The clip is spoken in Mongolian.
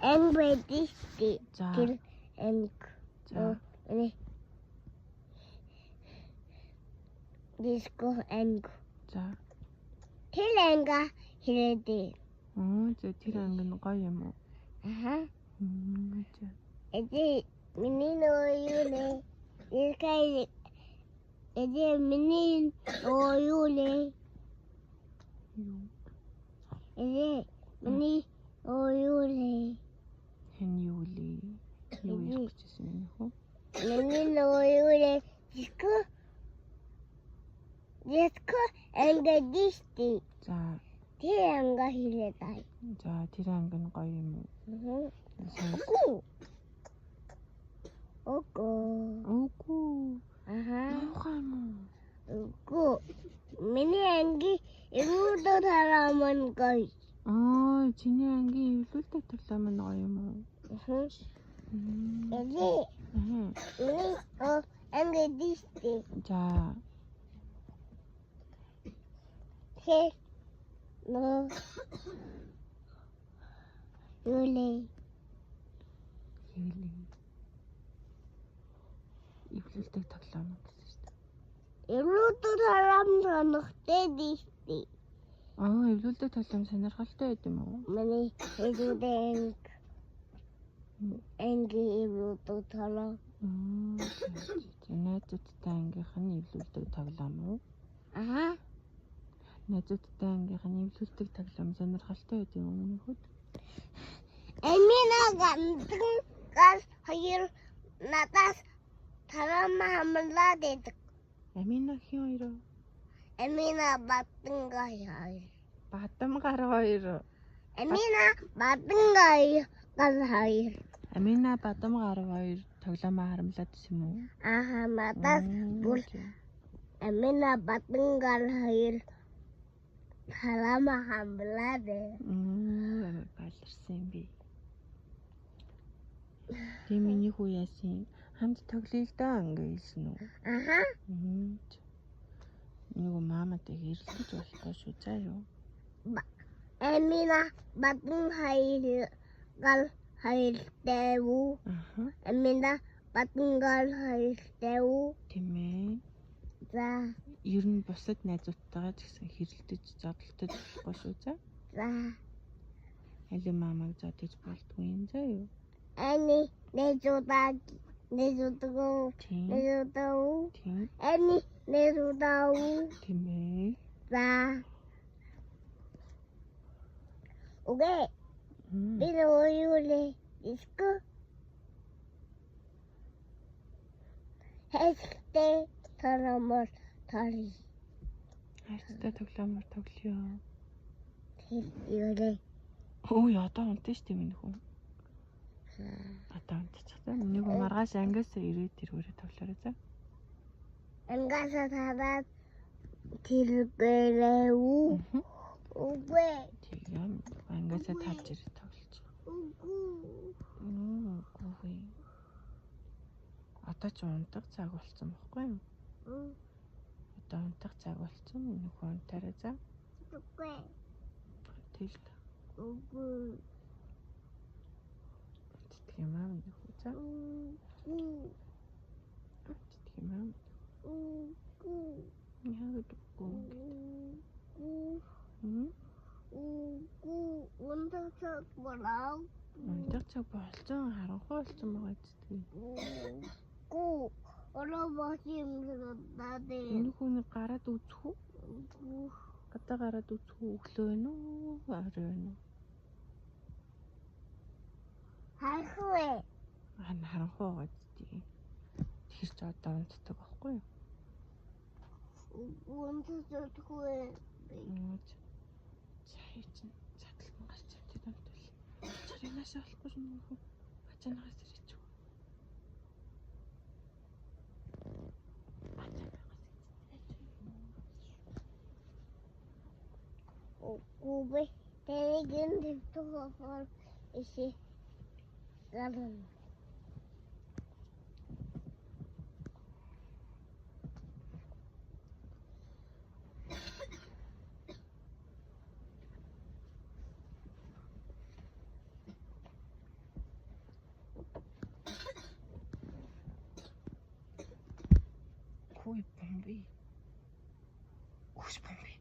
앵베디스티. 자. 길 앵. 자. 네. 디스코 앵. 자. 틸랭가 히레디. 저 티랑은 гоё юм уу? 아하. 자. 이제 미니노유네. 이렇게 이제 미니노유네. 이제 미니노유네. хэн юу лээ? Юу ярих гэж байсан юм хөө? 미니노유네. 디스코 앵베디스티. За. 틸랭가 히레다. За 티랑은 гоё юм уу? Үгүй. 아하. Муухай юм уу? үгүй. Миний анги ирүүдээр хараман гоё. Чиний ангийн эвлүүлдэг тоглоом нь гоё юм уу? Эди. Миний анги дисти. За. Хэ. Но. Юлей. Эвлүүлдэг тоглоом гэсэн шүү дээ. ирүүдээр харам сонохтэй дисти. Эвлүүлдэг тоглоом сонирхолтой байд юм уу? Миний ирүүдэн анги ирүүдээр харам. Найзуудтай ангийнх нь эвлүүлдэг тоглоом уу? Аха. Найзуудтай ангийнх нь эвлүүлдэг тоглоом сонирхолтой байд юм уу миний хүүд? Эмина гандган гал хоёр надаас тарама хамлаад идэг. Амина хин хоёр. Эмина батангай хоёр. Батамгар хоёр. Эмина батангай гал хоёр. Амина Бадамгар хоёр тоглоомоо харамлаад байсан юм уу? Аха надаас бүр Эмина батангай хоёр тарама хамлаад. Баларсан юм би. Тийм миний хүү яасан? Хамт тоглоё л даа ингээсэн үү? Аха. Нөгөө мааматай хэрэлдэж болохгүй шүү заа юу? Эмина батангай гал хоёртай уу? Эмина батангай хоёртай уу? Тийм ээ. За. Ер нь бусад найзуудтайгаа ч гэсэн хэрэлдэж зодтолтож болохгүй шүү заа. За. Али маамаг зодож болдгүй юм заа юу? Ани нэжудаа нэжудаа нэжудаа. Тийм. Ани нэжудаа. Тийм ээ. За. Окей. Би нөөюлээ диско. Хэстэй тарамор тари. Хайртай тоглоомор тоглоё. Юлээ. Одоо унтаж шүү дээ минь хүн. Одоо унтчих та. Нэг маргааш ангиас ирээд тэргүүрээ тоглоорой за. Ангаса тараад тэргээрээ үү? Үгүй. Тийм. Ангиасаа тарж ирээд тоглож байгаа. Үгүй. Одоо ч унтах цаг болсон байхгүй юу? Одоо унтах цаг болсон. Нэг унтаарай за. Үгүй. Тэгэл. Үгүй. Тийм аа нэг үү за. Тийм аа. Яг үгүй. Унтах цаг болоо. Унтах цаг болсон. Харанхуй болсон байгаа зү. Ороо босим надад. Энэ хүн гараад үзэх үү? Гадаа гараад үзэх үү? Өглөө байна уу? Орой байна уу? Хайхвэ. Харанхуй байгаа зү. Тэр ч одоо унтдаг байхгүй юу? Унтахгүй. Чай чинь цадлан гарч явдаг унтвал. Чаринаас болохгүй юм уу? Бачанаас ирэж үү? Үгүй. Тэрийн дэвтгоор иши. Гарын. Хүй бомби. Үс бомби.